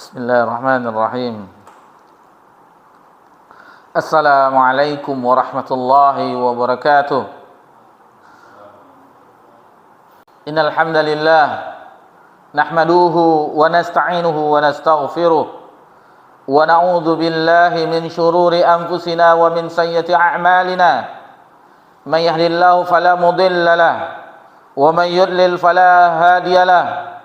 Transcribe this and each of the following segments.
Bismillahirrahmanirrahim. Assalamualaikum warahmatullahi wabarakatuh. Innal hamdalillah nahmaduhu wa nasta'inuhu wa nastaghfiruh wa na'udzu billahi min shururi anfusina wa min sayyiati a'malina. May yahdihillahu fala mudilla lahu wa may yudlil fala hadiya lahu.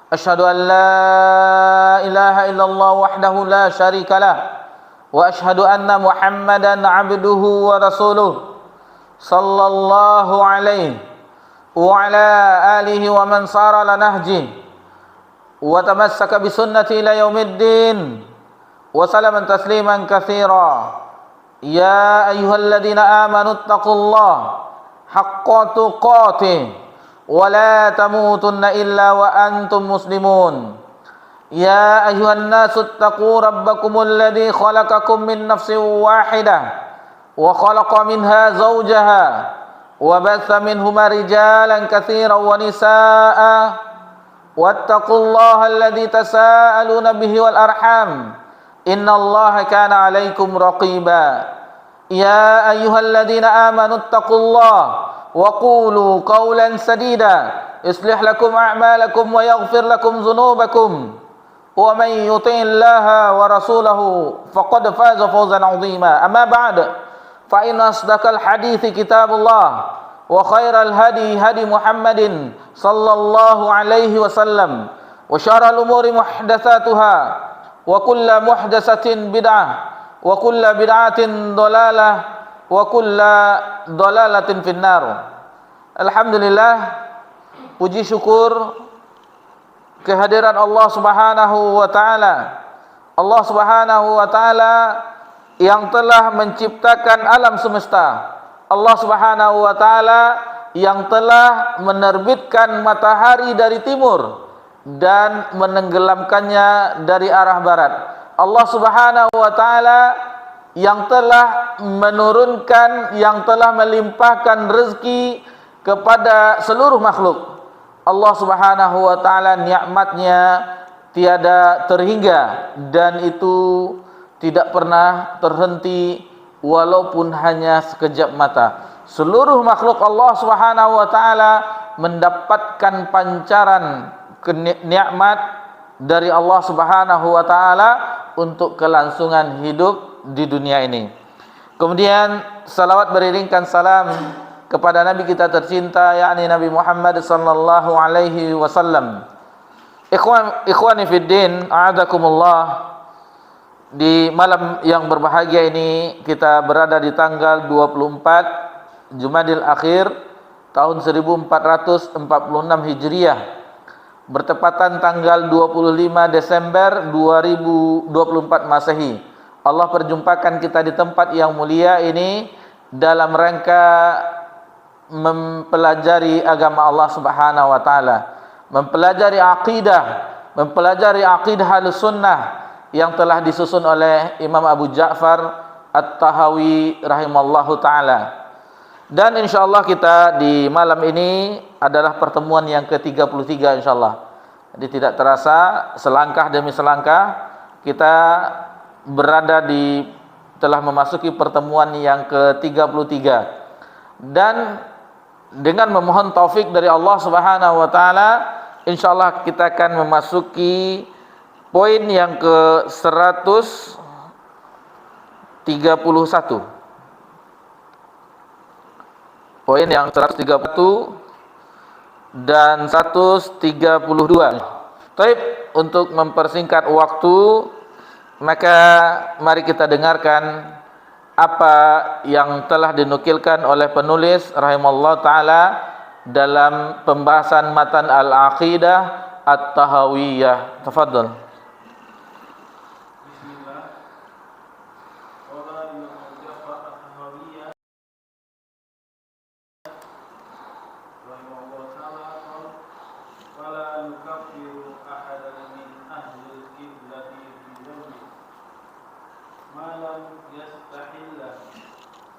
Asyhadu an la ilaha illallah wahdahu la syarika lah wa asyhadu anna Muhammadan abduhu wa rasuluh sallallahu alaihi wa ala alihi wa man sara ala nahji wa tamassaka bi sunnati ila yaumiddin wa salaman tasliman katsira. Ya ayyuhalladzina amanu taqullaha haqqa tuqatih wa la tamutunna illa wa antum muslimun. Ya ayyuhan nasu taqu rabbakumul ladzi khalaqakum min nafsin wahidah wa khalaqa minha zawjaha wa batha minhuma rijalan katsiran wa nisaa'a wattaqullaha alladzi tasaaluna bihi wal arham innallaha kana 'alaikum raqiba. Ya ayyuhalladzina amanu taqullaha wa qulu qawlan sadida yuslih lakum a'malakum wa yaghfir lakum dhunubakum wa may yuti'illaha wa rasulahu faqad faza fawzan 'azima. Amma ba'd, fa inna asdaqal hadithi kitabullah wa khairal hadi hadi Muhammadin sallallahu alaihi wasallam wa syarrul umuri muhdatsatuha wa kullu muhdatsatin bid'ah wa kullu bid'atin dhalalah wa kulla dhalalatin finnar. Alhamdulillah, puji syukur kehadiran Allah Subhanahu wa taala. Allah Subhanahu wa taala yang telah menciptakan alam semesta. Allah Subhanahu wa taala yang telah menerbitkan matahari dari timur dan menenggelamkannya dari arah barat. Allah Subhanahu wa taala yang telah menurunkan, yang telah melimpahkan rezeki kepada seluruh makhluk. Allah Subhanahu wa taala nikmatnya tiada terhingga dan itu tidak pernah terhenti walaupun hanya sekejap mata. Seluruh makhluk Allah Subhanahu wa taala mendapatkan pancaran nikmat dari Allah Subhanahu wa taala untuk kelangsungan hidup di dunia ini. Kemudian salawat beriringkan salam kepada Nabi kita tercinta, yakni Nabi Muhammad sallallahu alaihi wasallam. Ikhwani fid din, a'adakumullah. Di malam yang berbahagia ini kita berada di tanggal 24 Jumadil Akhir tahun 1446 Hijriah, bertepatan tanggal 25 Desember 2024 Masehi. Allah perjumpakan kita di tempat yang mulia ini dalam rangka mempelajari agama Allah Subhanahu wa taala, mempelajari akidah Ahlussunnah yang telah disusun oleh Imam Abu Ja'far At-Tahawi rahimallahu taala. Dan insyaallah kita di malam ini adalah pertemuan yang ke-33 insyaallah. Jadi tidak terasa selangkah demi selangkah kita telah memasuki pertemuan yang ke-33, dan dengan memohon taufik dari Allah Subhanahu wa taala insyaallah kita akan memasuki poin yang ke-131. Poin yang 131 dan 132. Baik, untuk mempersingkat waktu, maka mari kita dengarkan apa yang telah dinukilkan oleh penulis rahimallahu taala dalam pembahasan matan Al-Aqidah At-Tahawiyah. Tafadhal.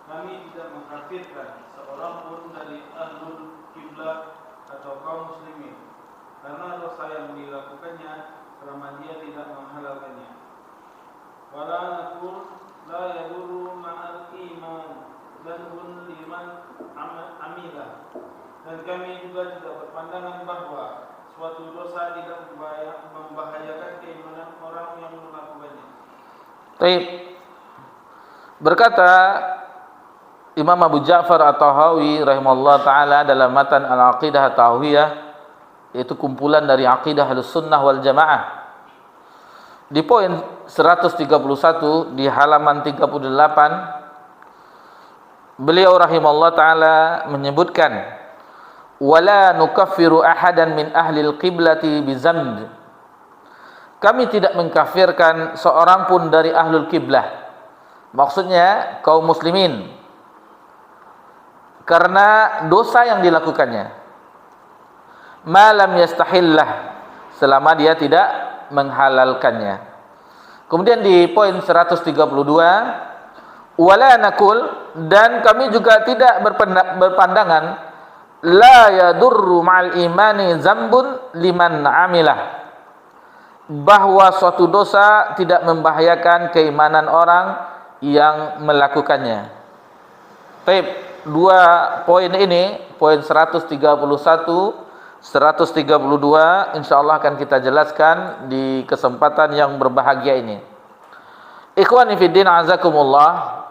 Kami tidak mengkafirkan seorang pun dari ahlul kiblat atau kaum muslimin karena dosa yang dilakukannya selama dia tidak menghalalkannya. Wala naqul la yadurru ma'al iman dzanbun liman amila. Dan kami juga tidak berpandangan bahwa suatu dosa tidak membahayakan keimanan orang yang melakukannya. Baik. Berkata Imam Abu Ja'far At-Tahawi rahimahullah taala dalam matan Al-Aqidah At-Tahawiyah, yaitu kumpulan dari akidah Ahlussunnah wal Jamaah, di poin 131 di halaman 38, beliau rahimahullah taala menyebutkan, wala nukaffiru ahadan min ahlil qiblati bizamb. Kami tidak mengkafirkan seorang pun dari ahlul kiblah, maksudnya kaum muslimin, karena dosa yang dilakukannya. Malam yastahillah, selama dia tidak menghalalkannya. Kemudian di poin 132, wala nakul, dan kami juga tidak berpandangan, la yadurru ma'al imani zambun liman amilah, bahwa suatu dosa tidak membahayakan keimanan orang yang melakukannya. Baik, dua poin ini, poin 131, 132, insyaallah akan kita jelaskan di kesempatan yang berbahagia ini. Ikhwani fiddin azakumullah,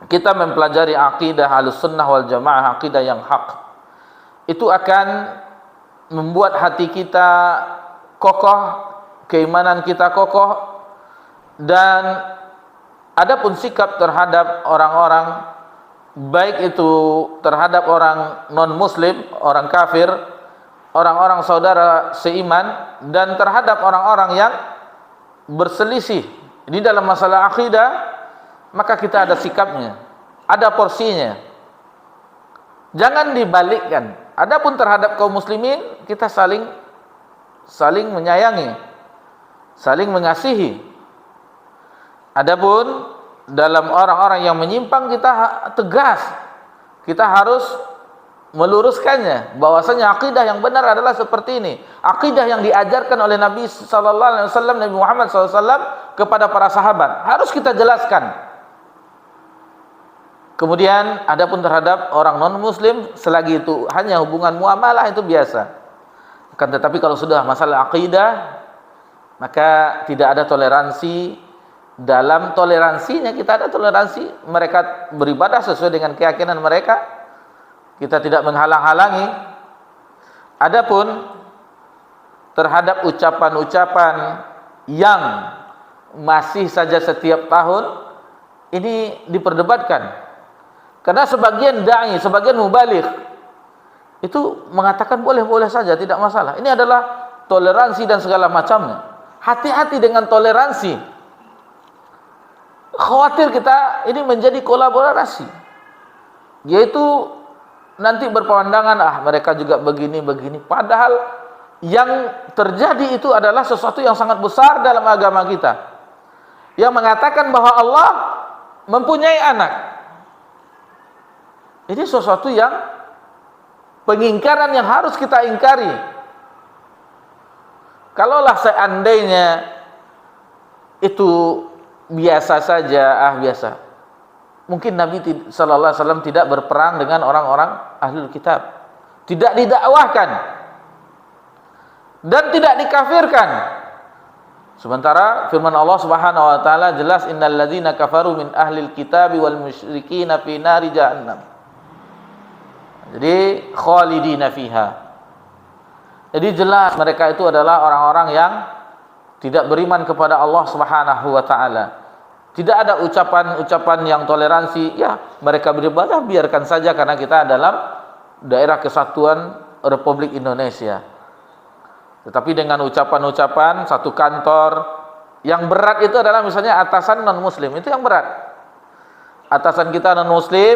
kita mempelajari akidah Ahlussunnah wal Jamaah, akidah yang hak. Itu akan membuat hati kita kokoh, keimanan kita kokoh, dan adapun sikap terhadap orang-orang, baik itu terhadap orang non-muslim, orang kafir, orang-orang saudara seiman, dan terhadap orang-orang yang berselisih di dalam masalah akidah, maka kita ada sikapnya, ada porsinya. Jangan dibalikkan. Adapun terhadap kaum muslimin, kita saling menyayangi, saling mengasihi. Adapun dalam orang-orang yang menyimpang, kita tegas, kita harus meluruskannya, bahwasanya akidah yang benar adalah seperti ini, akidah yang diajarkan oleh Nabi sallallahu alaihi wasallam, Nabi Muhammad sallallahu alaihi wasallam kepada para sahabat, harus kita jelaskan. Kemudian adapun terhadap orang non muslim, selagi itu hanya hubungan muamalah, itu biasa. Akan tetapi kalau sudah masalah akidah, maka tidak ada toleransi. Dalam toleransinya kita ada toleransi, mereka beribadah sesuai dengan keyakinan mereka, kita tidak menghalang-halangi. Adapun terhadap ucapan-ucapan yang masih saja setiap tahun, ini diperdebatkan. Karena sebagian da'i, sebagian mubaligh itu mengatakan boleh-boleh saja, tidak masalah. Ini adalah toleransi dan segala macamnya. Hati-hati dengan toleransi. Khawatir kita ini menjadi kolaborasi, yaitu nanti berpandangan, mereka juga begini-begini. Padahal yang terjadi itu adalah sesuatu yang sangat besar dalam agama kita, yang mengatakan bahwa Allah mempunyai anak. Ini sesuatu yang pengingkaran yang harus kita ingkari. Kalaulah seandainya itu biasa saja, biasa, mungkin Nabi sallallahu alaihi wasallam tidak berperang dengan orang-orang ahlul kitab, tidak didakwahkan dan tidak dikafirkan. Sementara firman Allah Subhanahu wa taala jelas, innal ladzina kafaru min ahlil kitabi wal musyrikina fi nari jahannam. Jadi khalidina fiha. Jadi jelas mereka itu adalah orang-orang yang tidak beriman kepada Allah Subhanahu wa taala. Tidak ada ucapan-ucapan yang toleransi, ya mereka beribadah biarkan saja karena kita dalam daerah kesatuan Republik Indonesia. Tetapi dengan ucapan-ucapan satu kantor, yang berat itu adalah misalnya atasan non muslim, itu yang berat. Atasan kita non muslim,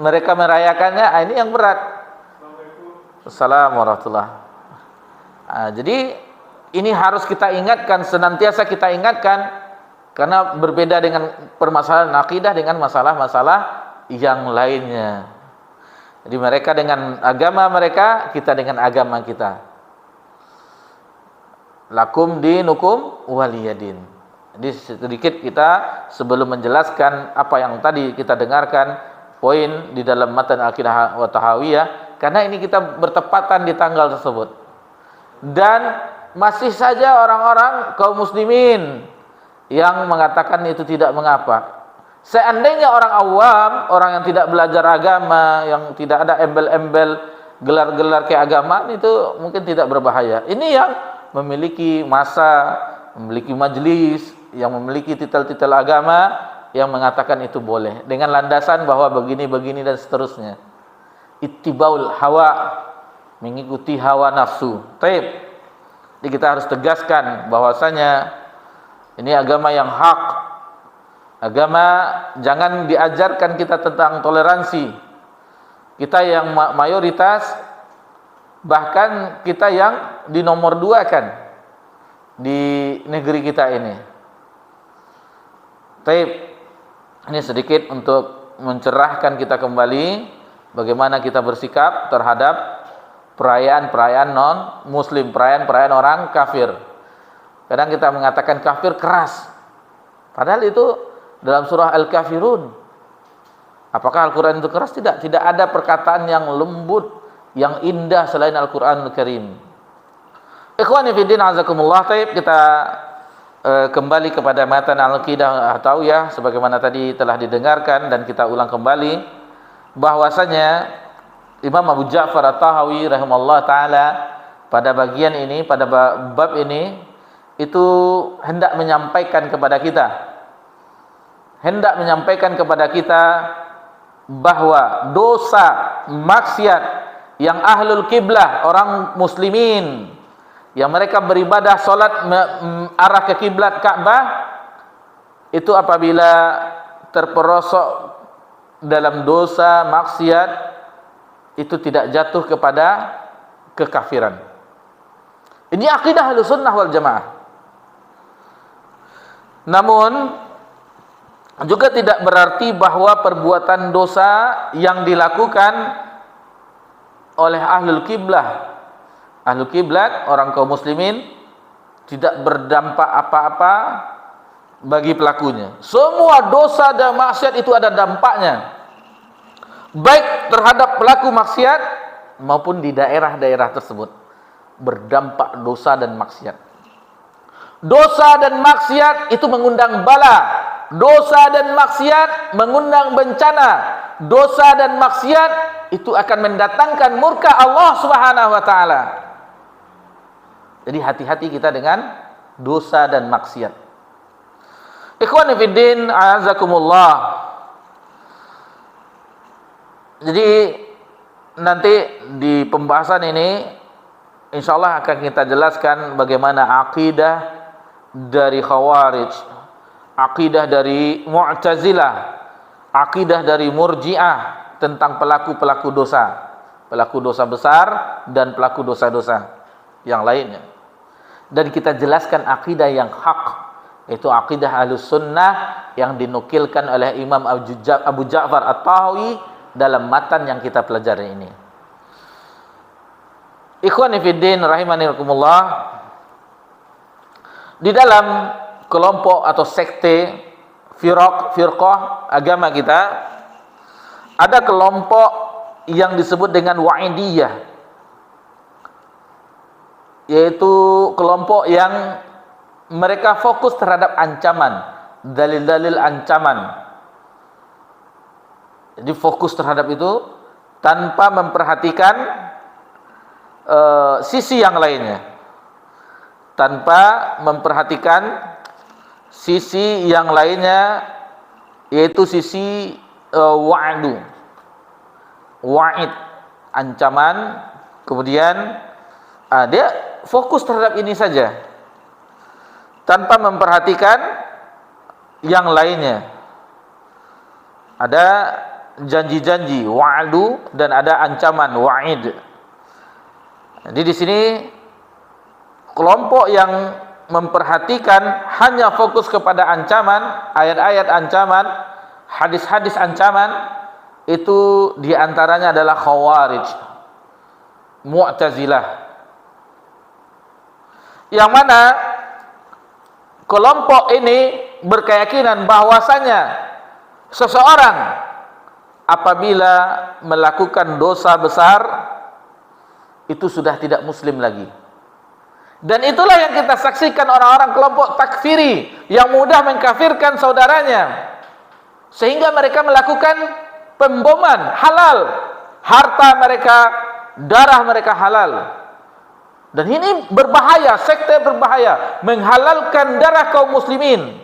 mereka merayakannya, ini yang berat. Assalamualaikum warahmatullahi wabarakatuh. Jadi ini harus kita ingatkan, senantiasa kita ingatkan, karena berbeda dengan permasalahan akidah dengan masalah-masalah yang lainnya. Jadi mereka dengan agama mereka, kita dengan agama kita. Lakum dinukum waliyadin. Jadi sedikit kita sebelum menjelaskan apa yang tadi kita dengarkan poin di dalam matan Aqidah wa Tahawiyah, karena ini kita bertepatan di tanggal tersebut. Dan masih saja orang-orang kaum muslimin yang mengatakan itu tidak mengapa. Seandainya orang awam, orang yang tidak belajar agama, yang tidak ada embel-embel gelar-gelar keagamaan, itu mungkin tidak berbahaya. Ini yang memiliki masa, memiliki majelis, yang memiliki titel-titel agama, yang mengatakan itu boleh dengan landasan bahwa begini-begini dan seterusnya. Ittibaul hawa, mengikuti hawa nafsu. Taib. Jadi kita harus tegaskan bahwasanya ini agama yang hak. Agama jangan diajarkan kita tentang toleransi. Kita yang mayoritas, bahkan kita yang di nomor 2 kan di negeri kita ini. Taib. Ini sedikit untuk mencerahkan kita kembali bagaimana kita bersikap terhadap perayaan-perayaan non-muslim, perayaan-perayaan orang kafir. Kadang kita mengatakan kafir keras, padahal itu dalam surah Al-Kafirun. Apakah Al-Quran itu keras? Tidak. Tidak ada perkataan yang lembut, yang indah selain Al-Quranul Karim. Ikhwani fiddin azakumullah. Taib, kita kembali kepada matan Al-Aqidah At-Tahawiyah sebagaimana tadi telah didengarkan, dan kita ulang kembali bahwasanya Imam Abu Ja'far At-Tahawi rahimahullah taala pada bagian ini, pada bab ini, itu hendak menyampaikan kepada kita bahwa dosa maksiat yang ahlul kiblah, orang muslimin yang mereka beribadah salat arah ke kiblat Ka'bah, itu apabila terperosok dalam dosa maksiat itu tidak jatuh kepada kekafiran. Ini akidah Ahlussunnah wal Jamaah. Namun juga tidak berarti bahwa perbuatan dosa yang dilakukan oleh ahlul kiblah, ahlul kiblat, orang kaum muslimin, tidak berdampak apa-apa bagi pelakunya. Semua dosa dan maksiat itu ada dampaknya, baik terhadap pelaku maksiat maupun di daerah-daerah tersebut. Berdampak dosa dan maksiat. Dosa dan maksiat itu mengundang bala. Dosa dan maksiat mengundang bencana. Dosa dan maksiat itu akan mendatangkan murka Allah Subhanahu wa taala. Jadi hati-hati kita dengan dosa dan maksiat. Ikhwani fiddin a'azakumullah. Jadi nanti di pembahasan ini insyaallah akan kita jelaskan bagaimana akidah dari Khawarij, akidah dari Mu'tazilah, akidah dari Murji'ah tentang pelaku-pelaku dosa, pelaku dosa besar dan pelaku dosa-dosa yang lainnya. Dan kita jelaskan akidah yang hak, yaitu akidah Ahlussunnah yang dinukilkan oleh Imam Abu Ja'far At-Tahawi dalam matan yang kita pelajari ini. Ikhwani fiddin rahimanikumullah, di dalam kelompok atau sekte firqah agama kita ada kelompok yang disebut dengan Wa'idiyah, yaitu kelompok yang mereka fokus terhadap ancaman, dalil-dalil ancaman. Jadi fokus terhadap itu tanpa memperhatikan sisi yang lainnya, tanpa memperhatikan sisi yang lainnya, yaitu sisi wa'id, ancaman. Kemudian dia fokus terhadap ini saja tanpa memperhatikan yang lainnya. Ada janji-janji wa'du dan ada ancaman wa'id. Jadi di sini kelompok yang memperhatikan hanya fokus kepada ancaman, ayat-ayat ancaman, hadis-hadis ancaman, itu diantaranya adalah Khawarij, Mu'tazilah. yang mana kelompok ini berkeyakinan bahwasanya seseorang apabila melakukan dosa besar itu sudah tidak muslim lagi. Dan itulah yang kita saksikan orang-orang kelompok takfiri yang mudah mengkafirkan saudaranya, sehingga mereka melakukan pemboman halal, harta mereka, darah mereka halal. Dan ini berbahaya, sekte berbahaya, menghalalkan darah kaum muslimin,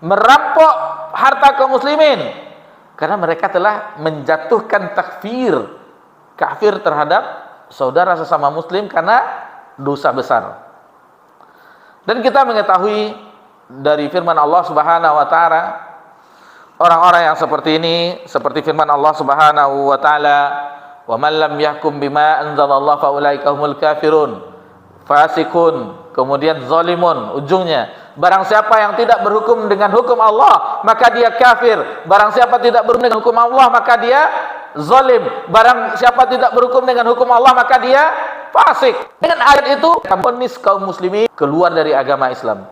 merampok harta kaum muslimin, karena mereka telah menjatuhkan kafir terhadap saudara sesama muslim karena dosa besar. Dan kita mengetahui dari firman Allah Subhanahu wa taala, orang-orang yang seperti ini, seperti firman Allah Subhanahu wa taala, "Wa man lam yahkum bima anzalallahu fa ulaika humul kafirun." Fasikun, kemudian zalimun, ujungnya, barang siapa yang tidak berhukum dengan hukum Allah, maka dia kafir. Barang siapa tidak berhukum dengan hukum Allah, maka dia zalim. Barang siapa tidak berhukum dengan hukum Allah, maka dia fasik. Dengan ayat itu, vonis kaum muslimin keluar dari agama Islam.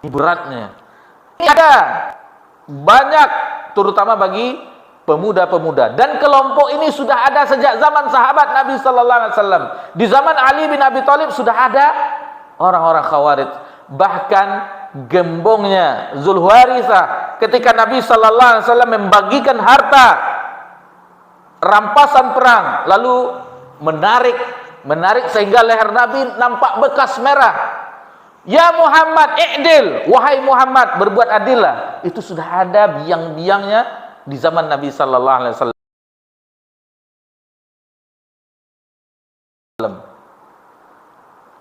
Ini beratnya. Ini ada banyak, terutama bagi pemuda-pemuda, dan kelompok ini sudah ada sejak zaman sahabat Nabi sallallahu alaihi wasallam. Di zaman Ali bin Abi Thalib sudah ada orang-orang Khawarij. Bahkan gembongnya Zulhuwarisah ketika Nabi sallallahu alaihi wasallam membagikan harta rampasan perang, lalu menarik sehingga leher Nabi nampak bekas merah. Ya Muhammad, i'dil, wahai Muhammad, berbuat adillah. Itu sudah ada biang-biangnya di zaman Nabi sallallahu alaihi wasallam.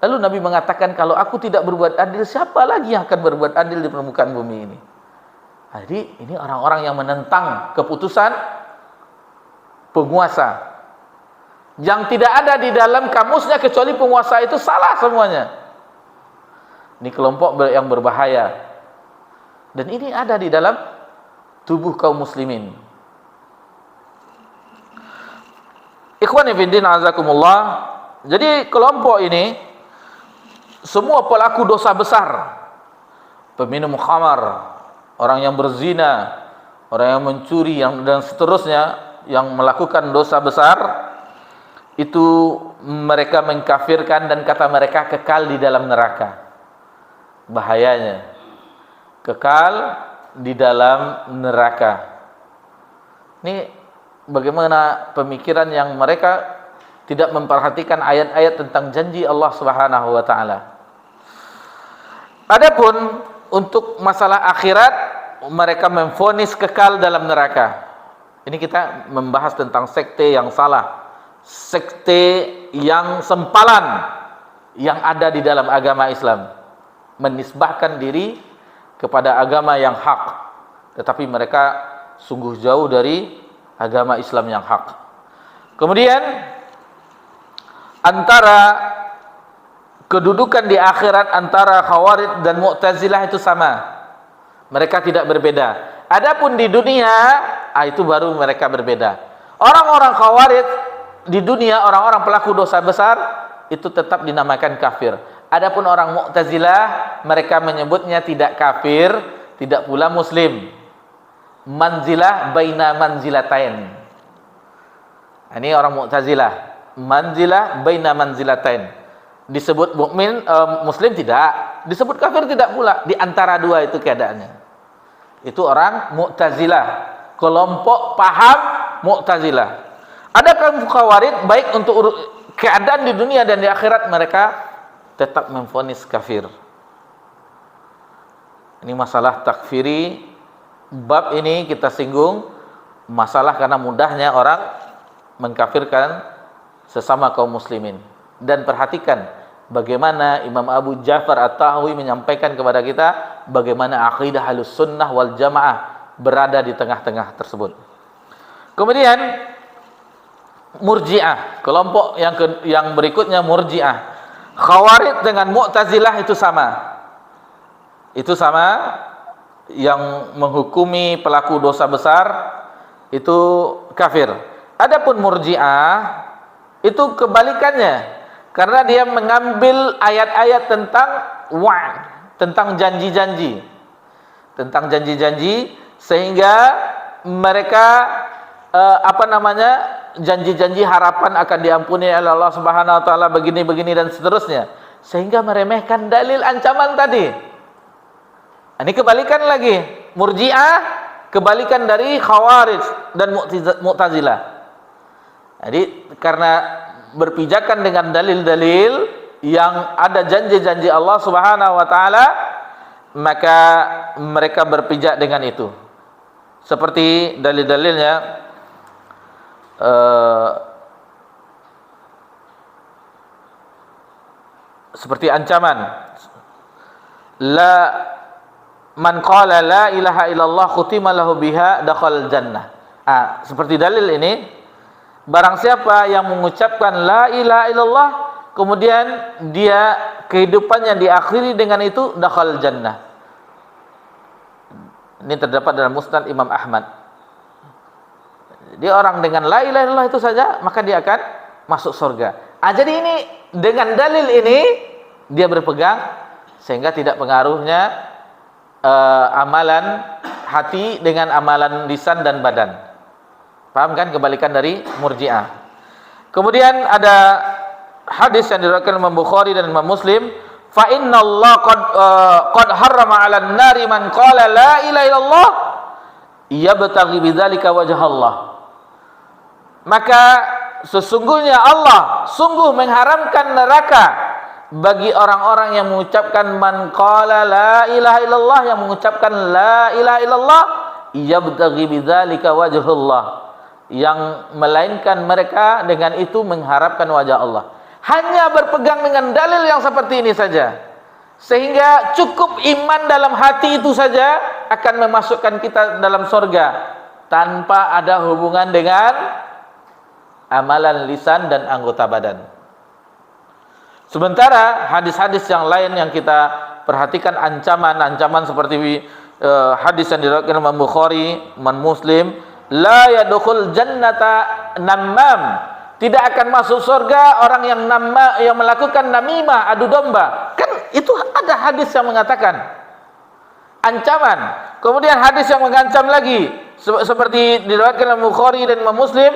Lalu Nabi mengatakan, kalau aku tidak berbuat adil, siapa lagi yang akan berbuat adil di permukaan bumi ini? Jadi ini orang-orang yang menentang keputusan penguasa, yang tidak ada di dalam kamusnya kecuali penguasa itu salah semuanya. Ini kelompok yang berbahaya, dan ini ada di dalam tubuh kaum muslimin. Ikhwani fiddin azakumullah. Jadi kelompok ini semua pelaku dosa besar, peminum khamar, orang yang berzina, orang yang mencuri, dan seterusnya, yang melakukan dosa besar, itu mereka mengkafirkan dan kata mereka kekal di dalam neraka. Bahayanya kekal di dalam neraka. Ini bagaimana pemikiran yang mereka tidak memperhatikan ayat-ayat tentang janji Allah Subhanahu wa taala. Adapun untuk masalah akhirat, mereka memvonis kekal dalam neraka. Ini kita membahas tentang sekte yang salah, sekte yang sempalan yang ada di dalam agama Islam, menisbahkan diri kepada agama yang hak, tetapi mereka sungguh jauh dari agama Islam yang hak. Kemudian antara kedudukan di akhirat antara Khawarij dan Mu'tazilah itu sama, mereka tidak berbeda. Adapun di dunia, itu baru mereka berbeda. Orang-orang Khawarij di dunia, orang-orang pelaku dosa besar, itu tetap dinamakan kafir. Adapun orang Mu'tazilah, mereka menyebutnya tidak kafir, tidak pula muslim. Manzilah baina manzilatain. Ini orang Mu'tazilah. Manzilah baina manzilatain. Disebut mukmin, muslim tidak, disebut kafir tidak pula, di antara dua itu keadaannya. Itu orang Mu'tazilah, kelompok paham Mu'tazilah. Ada kaum Khawarij baik untuk keadaan di dunia dan di akhirat, mereka tetap memvonis kafir. Ini masalah takfiri. Bab ini kita singgung masalah karena mudahnya orang mengkafirkan sesama kaum muslimin. Dan perhatikan bagaimana Imam Abu Ja'far At-Tahawi menyampaikan kepada kita bagaimana akidah Ahlus Sunnah wal Jamaah berada di tengah-tengah tersebut. Kemudian Murji'ah, kelompok yang berikutnya Murji'ah. Khawarij dengan Mu'tazilah itu sama. Itu sama, yang menghukumi pelaku dosa besar itu kafir. Adapun Murji'ah itu kebalikannya. Karena dia mengambil ayat-ayat tentang wa'd, tentang janji-janji. Tentang janji-janji, sehingga mereka janji-janji harapan akan diampuni oleh Allah Subhanahu wa taala, begini-begini dan seterusnya, sehingga meremehkan dalil ancaman tadi. Ini kebalikan lagi, Murji'ah kebalikan dari Khawarij dan Mu'tazilah. Jadi karena berpijakan dengan dalil-dalil yang ada janji-janji Allah Subhanahu wa taala, maka mereka berpijak dengan itu. Seperti dalil-dalilnya seperti ancaman, man qala la ilaha illallah khutima lahu biha dakhala jannah. Seperti dalil ini, barang siapa yang mengucapkan la ilaha illallah, kemudian dia kehidupannya diakhiri dengan itu, dakhala jannah. Ini terdapat dalam Musnad Imam Ahmad. Dia orang dengan la ilaha illallah itu saja, maka dia akan masuk surga. Jadi ini dengan dalil ini dia berpegang, sehingga tidak pengaruhnya amalan hati dengan amalan lisan dan badan. Paham kan, kebalikan dari Murji'ah. Kemudian ada hadis yang diriwayatkan Imam Bukhari dan Imam Muslim, fa innallaha qad harrama 'alan nari man qala la ilaha illallah yabtaghi bidzalika wajha Allah. Maka sesungguhnya Allah sungguh mengharamkan neraka bagi orang-orang yang mengucapkan man qala la ilaha illallah, yang mengucapkan la ilaha illallah yabtaghi bidzalika wajhullah, yang melainkan mereka dengan itu mengharapkan wajah Allah. Hanya berpegang dengan dalil yang seperti ini saja, sehingga cukup iman dalam hati itu saja akan memasukkan kita dalam surga, tanpa ada hubungan dengan amalan lisan dan anggota badan. Sementara hadis-hadis yang lain yang kita perhatikan, ancaman-ancaman seperti hadis yang diriwayatkan Imam Bukhari, Imam Muslim, la yadkhul jannata namam, tidak akan masuk surga orang yang melakukan namimah, adu domba. Kan itu ada hadis yang mengatakan ancaman. Kemudian hadis yang mengancam lagi, seperti diriwayatkan Imam Bukhari dan Imam Muslim,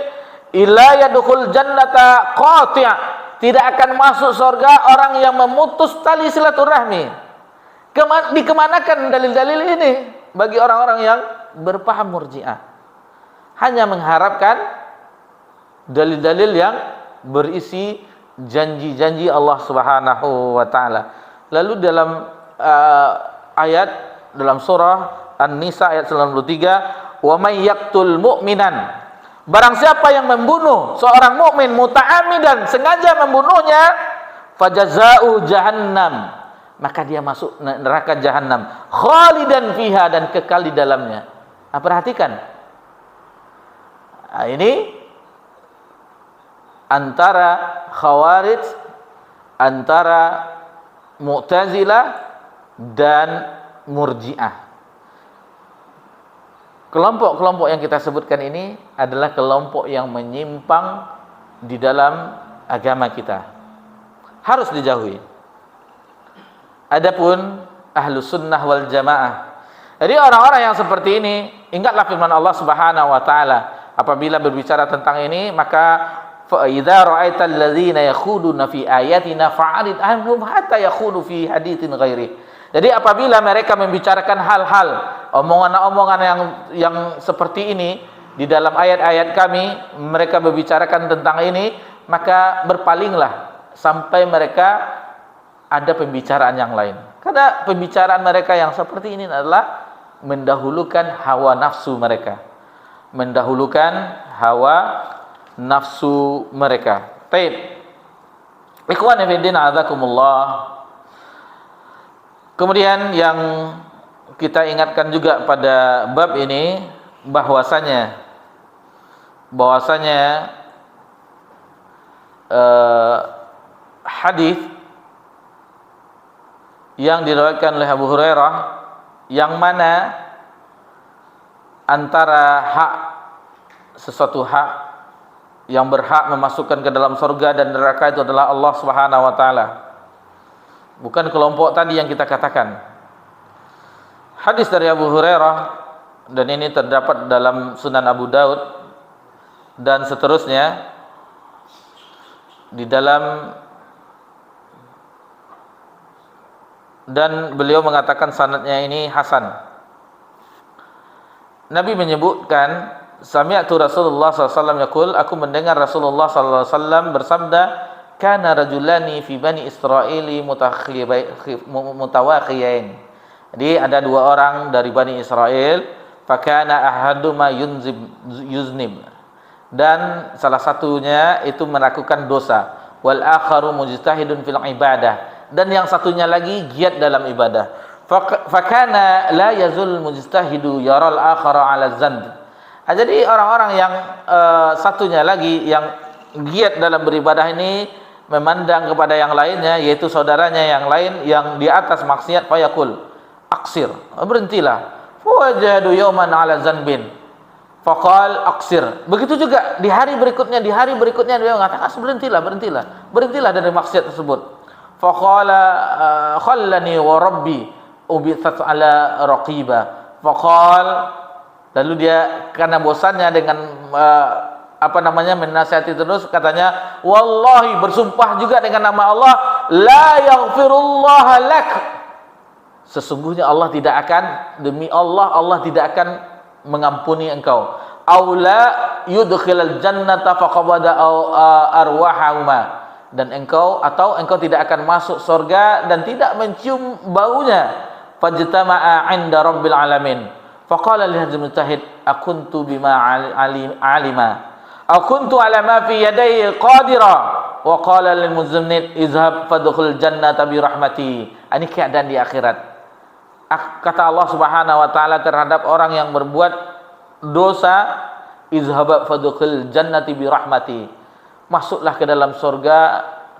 illa yadkhul jannata qati', tidak akan masuk surga orang yang memutus tali silaturahmi. Dikemanakan dalil-dalil ini bagi orang-orang yang berpaham Murji'ah? Hanya mengharapkan dalil-dalil yang berisi janji-janji Allah Subhanahu wa taala. Lalu dalam ayat dalam surah An-Nisa ayat 93, wa may yaqtul mu'minan, barang siapa yang membunuh seorang mukmin muta'ammidan, sengaja membunuhnya, fajaza'u jahannam, maka dia masuk neraka jahannam, khalidan fiha, dan kekal di dalamnya. Perhatikan, ini antara Khawarij, antara Mu'tazilah dan Murji'ah. Kelompok-kelompok yang kita sebutkan ini adalah kelompok yang menyimpang di dalam agama kita, harus dijauhi. Adapun Ahlus Sunnah wal Jamaah, jadi orang-orang yang seperti ini, ingatlah firman Allah Subhanahu wa taala apabila berbicara tentang ini, maka fa idza ra'aital ladzina yakhuduna fi ayatina fa'rid anhum hatta yakhudu fi haditsin ghairi. Jadi apabila mereka membicarakan hal-hal, omongan-omongan yang seperti ini di dalam ayat-ayat kami, mereka membicarakan tentang ini, maka berpalinglah sampai mereka ada pembicaraan yang lain. Karena pembicaraan mereka yang seperti ini adalah mendahulukan hawa nafsu mereka, mendahulukan hawa nafsu mereka. Baik, ikhwan fillah, azakumullah. Kemudian yang kita ingatkan juga pada bab ini, bahwasanya hadis yang diriwayatkan oleh Abu Hurairah, yang mana antara sesuatu hak yang berhak memasukkan ke dalam surga dan neraka itu adalah Allah Subhanahu wa taala. Bukan kelompok tadi yang kita katakan. Hadis dari Abu Hurairah, dan ini terdapat dalam Sunan Abu Daud dan seterusnya, di dalam, dan beliau mengatakan sanadnya ini hasan. Nabi menyebutkan, sami'tu Rasulullah SAW yaqul, aku mendengar Rasulullah SAW bersabda, kana rajulani fi bani Israili mutawaqiyain. Jadi ada dua orang dari Bani Israel, fakana ahaduma yuznib, dan salah satunya itu melakukan dosa, wal akharu mujtahidun fil ibadah, dan yang satunya lagi giat dalam ibadah. Fakana la yazul mujtahidu yaral akhara ala zanb. Jadi orang-orang yang satunya lagi yang giat dalam beribadah ini memandang kepada yang lainnya, yaitu saudaranya yang lain yang di atas maksiat, fayaqul aksir, berhentilah. Fawajadu yawman ala zanbin faqal aksir. Begitu juga di hari berikutnya dia mengatakan berhentilah dari maksiat tersebut. Faqala khallani wa rabbi ubithat ala raqiba. Faqal, lalu dia karena bosannya dengan menasihati terus, katanya, wallahi, bersumpah juga dengan nama Allah, la yaghfirullah lak, sesungguhnya Allah tidak akan, demi Allah, Allah tidak akan mengampuni engkau. Aula yudkhilal jannata faqabada arwahahuma, dan engkau tidak akan masuk surga dan tidak mencium baunya. Fajtama'a 'inda rabbil alamin. Faqala li hadzal mujtahid, akuntu bima alima, akuntu ala ma fi yadayhi qadira. Wa qala lil muzammil, izhab fadkhul jannata bi rahmati. Ini keadaan di akhirat. Kata Allah Subhanahu wa taala terhadap orang yang berbuat dosa, izhab fadkhul jannati bi rahmati, masuklah ke dalam surga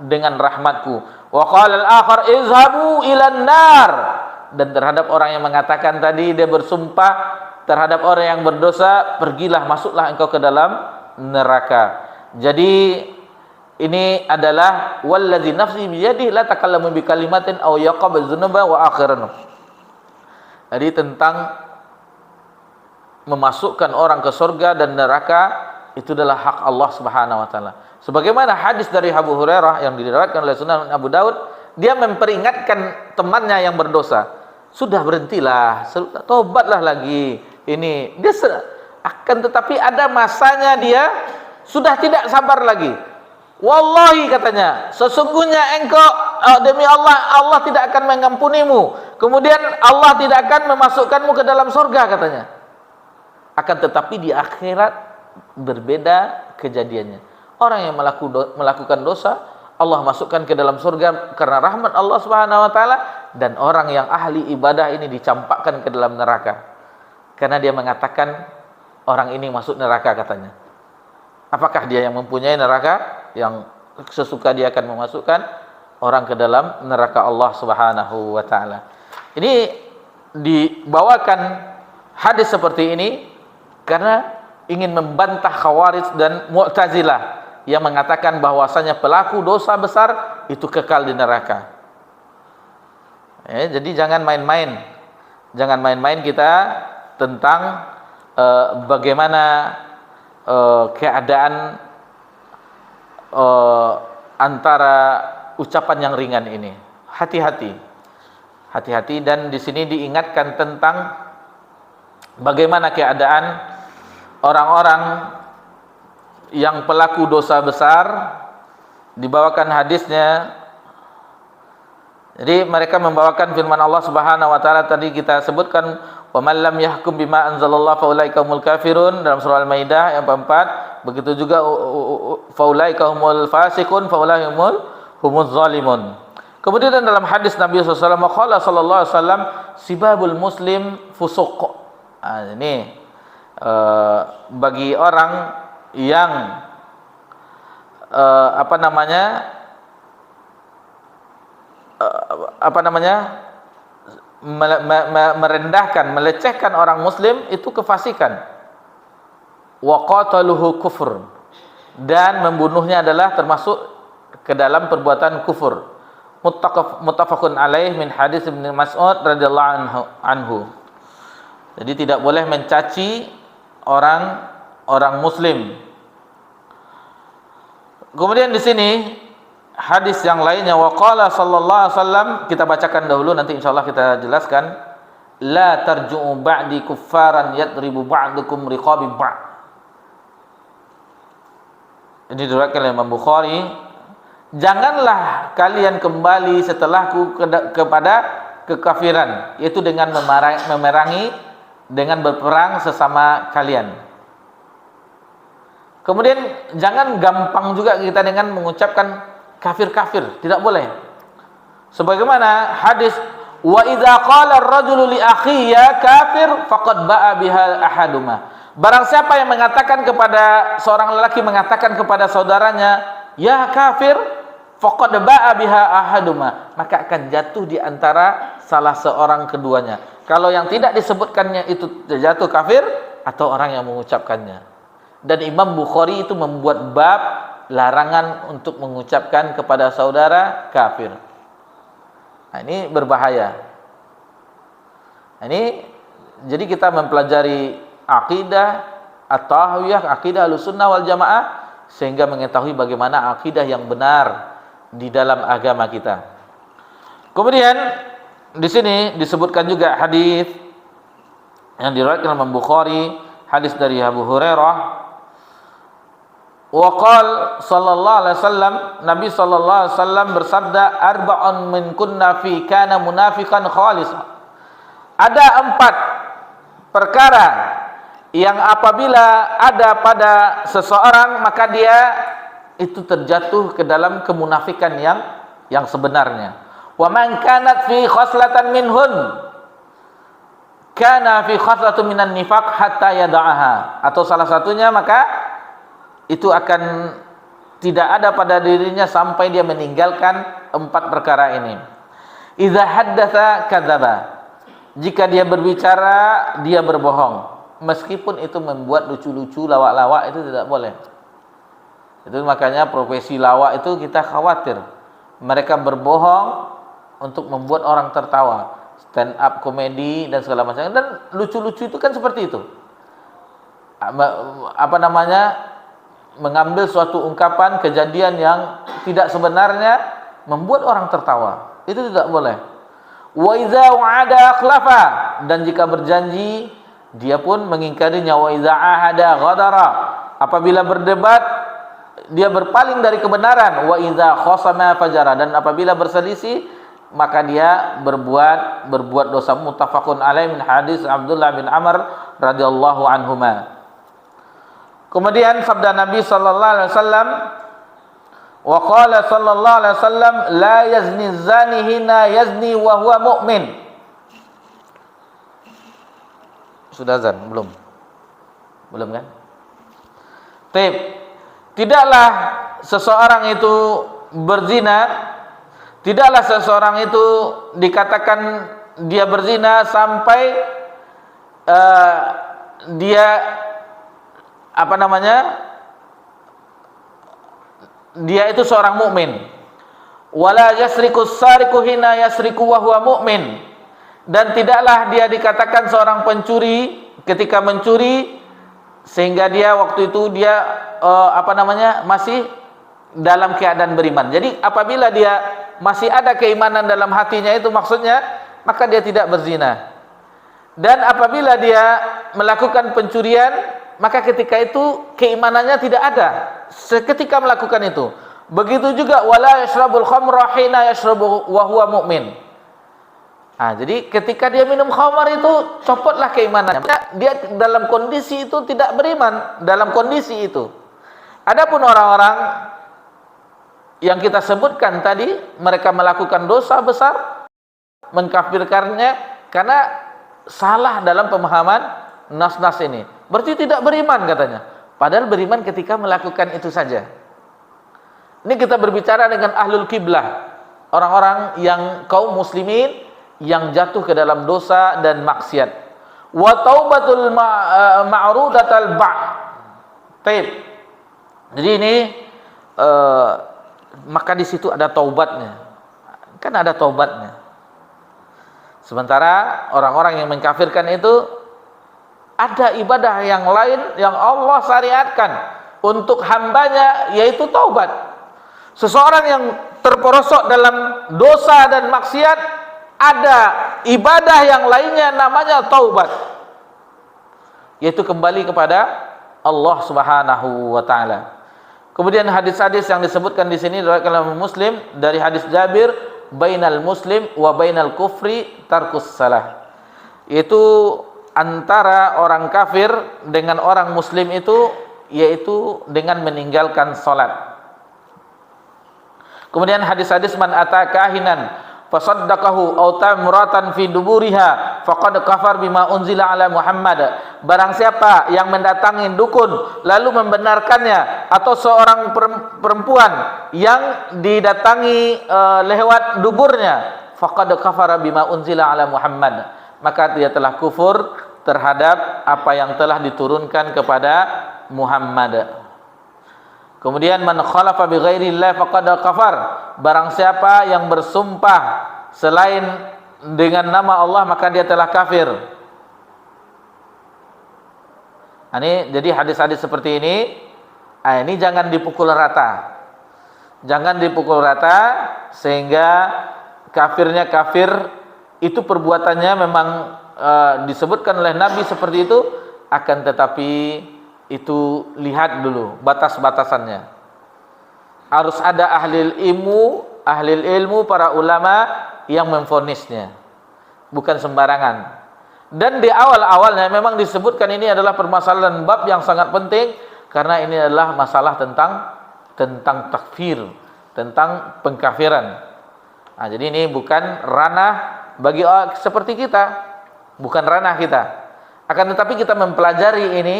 dengan rahmatku. Wa qala al-akhar, izhabu ilan nar. Dan terhadap orang yang mengatakan tadi, dia bersumpah terhadap orang yang berdosa, pergilah, masuklah engkau ke dalam neraka. Jadi ini adalah wallazi nafsi biyadihi la takallamu bi kalimatin aw yaqab dzunuba wa akhiran. Jadi tentang memasukkan orang ke surga dan neraka, itu adalah hak Allah Subhanahu wa taala. Sebagaimana hadis dari Abu Hurairah yang diriwayatkan oleh Sunan Abu Daud, dia memperingatkan temannya yang berdosa, sudah berhentilah, tobatlah lagi. Ini dia akan, tetapi ada masanya dia sudah tidak sabar lagi. Wallahi, katanya, sesungguhnya engkau, demi Allah, Allah tidak akan mengampunimu. Kemudian Allah tidak akan memasukkanmu ke dalam surga, katanya. Akan tetapi di akhirat berbeda kejadiannya. Orang yang melakukan dosa, Allah masukkan ke dalam surga karena rahmat Allah Subhanahu wa taala, dan orang yang ahli ibadah ini dicampakkan ke dalam neraka. Karena dia mengatakan orang ini masuk neraka, katanya. Apakah dia yang mempunyai neraka yang sesuka dia akan memasukkan orang ke dalam neraka Allah Subhanahu wa taala? Ini dibawakan hadis seperti ini karena ingin membantah Khawarij dan Mu'tazilah yang mengatakan bahwasanya pelaku dosa besar itu kekal di neraka. Jadi jangan main-main kita tentang bagaimana keadaan antara ucapan yang ringan ini. Hati-hati, dan di sini diingatkan tentang bagaimana keadaan orang-orang yang pelaku dosa besar. Dibawakan hadisnya. Jadi mereka membawakan firman Allah Subhanahu wa taala, tadi kita sebutkan, wa man lam yahkum bima anzalallahu faulaika humul kafirun, dalam surah Al-Maidah yang keempat. Begitu juga faulaika humul fasiqun, faulaika humuz zalimun. Kemudian dalam hadis Nabi sallallahu alaihi wasallam, sibabul muslim fusuq. Ini bagi orang yang merendahkan, melecehkan orang muslim, itu kefasikan. Wa qataluhu kufur, dan membunuhnya adalah termasuk ke dalam perbuatan kufur. Muttafaqun alaih min hadis Ibnu Mas'ud radhiyallahu anhu. Jadi tidak boleh mencaci orang muslim. Kemudian di sini hadis yang lainnya, wa qala sallallahu alaihi wasallam, kita bacakan dahulu, nanti insyaallah kita jelaskan. La tarju'u ba'di kuffaran yadribu ba'dukum riqabi ba'd. Ini diriwayatkan oleh Imam Bukhari. Janganlah kalian kembali setelahku kepada kekafiran, yaitu dengan memerangi, dengan berperang sesama kalian. Kemudian jangan gampang juga kita dengan mengucapkan kafir-kafir, tidak boleh. Sebagaimana hadis, wa idza qala ar-rajulu li akhihi ya kafir faqad ba'a biha ahaduma. Barang siapa yang mengatakan kepada seorang lelaki, mengatakan kepada saudaranya ya kafir, faqad ba'a biha ahaduma, maka akan jatuh di antara salah seorang keduanya. Kalau yang tidak disebutkannya itu jatuh kafir, atau orang yang mengucapkannya. Dan Imam Bukhari itu membuat bab larangan untuk mengucapkan kepada saudara kafir. Nah, ini berbahaya. Nah, ini jadi kita mempelajari akidah at-tahawiyah, akidah Ahlussunnah wal Jamaah, sehingga mengetahui bagaimana akidah yang benar di dalam agama kita. Kemudian di sini disebutkan juga hadis yang diriwayatkan Imam Bukhari, hadis dari Abu Hurairah. Wa qala sallallahu alaihi wasallam, Nabi sallallahu alaihi wasallam bersabda, arba'un min kunna fi kana munafiqan khalisan. Ada 4 perkara yang apabila ada pada seseorang, maka dia itu terjatuh ke dalam kemunafikan yang sebenarnya. Wa man kanat fi khaslatan minhun kana fi khaslatun minan nifaq hatta yada'aha. Atau salah satunya, maka itu akan tidak ada pada dirinya sampai dia meninggalkan 4 perkara ini. Idza haddatsa kadzaba. Jika dia berbicara, dia berbohong. Meskipun itu membuat lucu-lucu, lawak-lawak, itu tidak boleh. Itu makanya profesi lawak itu kita khawatir. Mereka berbohong untuk membuat orang tertawa. Stand up komedi dan segala macam. Dan lucu-lucu itu kan seperti itu. Mengambil suatu ungkapan kejadian yang tidak sebenarnya, membuat orang tertawa. Itu tidak boleh. Wa idza wa'ada akhlafa. Dan jika berjanji, dia pun mengingkarinya. Wa idza ahada ghadara. Apabila berdebat, dia berpaling dari kebenaran. Wa idza khasama fajara. Dan apabila berselisih, maka dia berbuat dosa. Muttafaqun alaih min hadis Abdullah bin Amr radhiyallahu anhuma. Kemudian sabda Nabi sallallahu alaihi wasallam, wa qala sallallahu alaihi wasallam, la yazni zani hina yazni wa huwa mu'min. Sudah azan belum? Belum kan? Baik. Tidaklah seseorang itu berzina, tidaklah seseorang itu dikatakan dia berzina sampai dia dia itu seorang mukmin. Wala yasriku sariku hina yasriku wa huwa mu'min. Dan tidaklah dia dikatakan seorang pencuri ketika mencuri sehingga dia waktu itu dia masih dalam keadaan beriman. Jadi apabila dia masih ada keimanan dalam hatinya, itu maksudnya, maka dia tidak berzina. Dan apabila dia melakukan pencurian, maka ketika itu keimanannya tidak ada seketika melakukan itu. Begitu juga wala yashrabul khamra hina yashrabu wa huwa mu'min. Jadi ketika dia minum khamar itu copotlah keimanannya. Dia dalam kondisi itu tidak beriman, dalam kondisi itu. Adapun orang-orang yang kita sebutkan tadi, mereka melakukan dosa besar, mengkafirkannya karena salah dalam pemahaman nas-nas ini. Berarti tidak beriman katanya. Padahal beriman ketika melakukan itu saja. Ini kita berbicara dengan ahlul kiblah, orang-orang yang kaum muslimin yang jatuh ke dalam dosa dan maksiat. Wa taubatul ma'rudatal ba'. Taib. Jadi ini maka di situ ada taubatnya. Kan ada taubatnya. Sementara orang-orang yang mengkafirkan itu ada ibadah yang lain yang Allah syariatkan untuk hambanya, yaitu taubat. Seseorang yang terperosok dalam dosa dan maksiat, ada ibadah yang lainnya namanya taubat, yaitu kembali kepada Allah Subhanahu wa taala. Kemudian hadis-hadis yang disebutkan di sini diriwayatkan oleh Muslim dari hadis Jabir, bainal muslim wa bainal kufri tarkus salah. Yaitu antara orang kafir dengan orang muslim itu yaitu dengan meninggalkan salat. Kemudian hadis-hadis man atakahinan fasaddaqahu aw tamratan fi duburiha faqad kafar bima unzila ala Muhammad. Barang siapa yang mendatangi dukun lalu membenarkannya, atau seorang perempuan yang didatangi lewat duburnya, faqad kafara bima unzila ala Muhammad, maka dia telah kufur terhadap apa yang telah diturunkan kepada Muhammad. Kemudian man khalafa bi ghairillah faqad kafar, barang siapa yang bersumpah selain dengan nama Allah maka dia telah kafir. Ini jadi hadis-hadis seperti ini jangan dipukul rata. Jangan dipukul rata sehingga kafirnya kafir itu perbuatannya memang disebutkan oleh Nabi seperti itu, akan tetapi itu lihat dulu batas-batasannya. Harus ada ahli ilmu, para ulama yang memvonisnya, bukan sembarangan. Dan di awal-awalnya memang disebutkan ini adalah permasalahan bab yang sangat penting, karena ini adalah masalah tentang takfir, tentang pengkafiran. Nah, jadi ini bukan ranah bagi seperti kita, bukan ranah kita. Akan tetapi kita mempelajari ini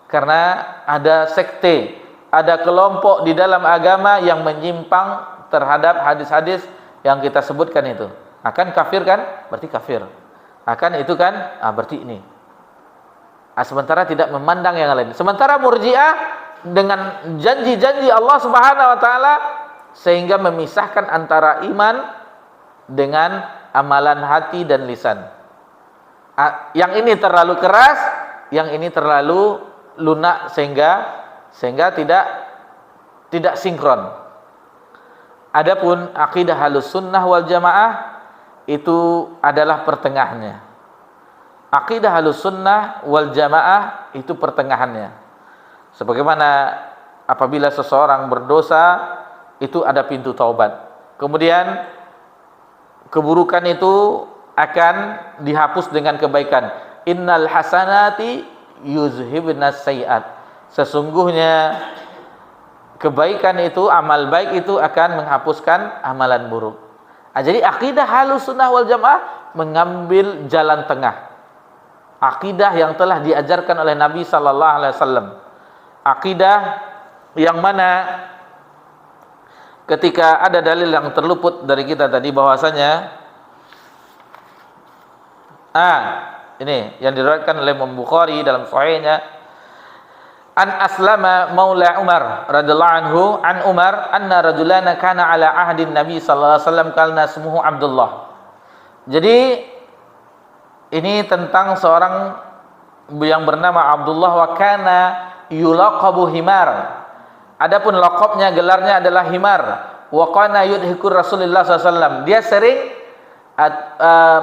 karena ada sekte, ada kelompok di dalam agama yang menyimpang terhadap hadis-hadis yang kita sebutkan itu. Akan kafir kan? Berarti kafir. Akan itu kan? Berarti ini. Sementara tidak memandang yang lain. Sementara Murji'ah dengan janji-janji Allah Subhanahu wa taala sehingga memisahkan antara iman dengan amalan hati dan lisan. Yang ini terlalu keras, yang ini terlalu lunak sehingga tidak sinkron. Adapun akidah Ahlus Sunnah wal Jamaah itu adalah pertengahannya. Akidah Ahlus Sunnah wal Jamaah itu pertengahannya. Sebagaimana apabila seseorang berdosa itu ada pintu taubat. Kemudian keburukan itu akan dihapus dengan kebaikan. Innal hasanati yuzhibnas sayiat. Sesungguhnya kebaikan itu, amal baik itu akan menghapuskan amalan buruk. Jadi akidah Ahlus Sunnah wal Jamaah mengambil jalan tengah. Akidah yang telah diajarkan oleh Nabi sallallahu alaihi wasallam. Akidah yang mana ketika ada dalil yang terluput dari kita tadi bahwasanya ini yang diriwayatkan oleh Imam Bukhari dalam sahihnya, an Aslama maula Umar radhiyallahu anhu an Umar anna rajulana kana ala ahdin Nabi sallallahu alaihi wasallam kana ismuhu Abdullah. Jadi ini tentang seorang yang bernama Abdullah wa kana yulaqabu himar. Adapun laqabnya, gelarnya adalah himar. Wa kana yudhikur Rasulullah sallallahu alaihi wasallam. Dia sering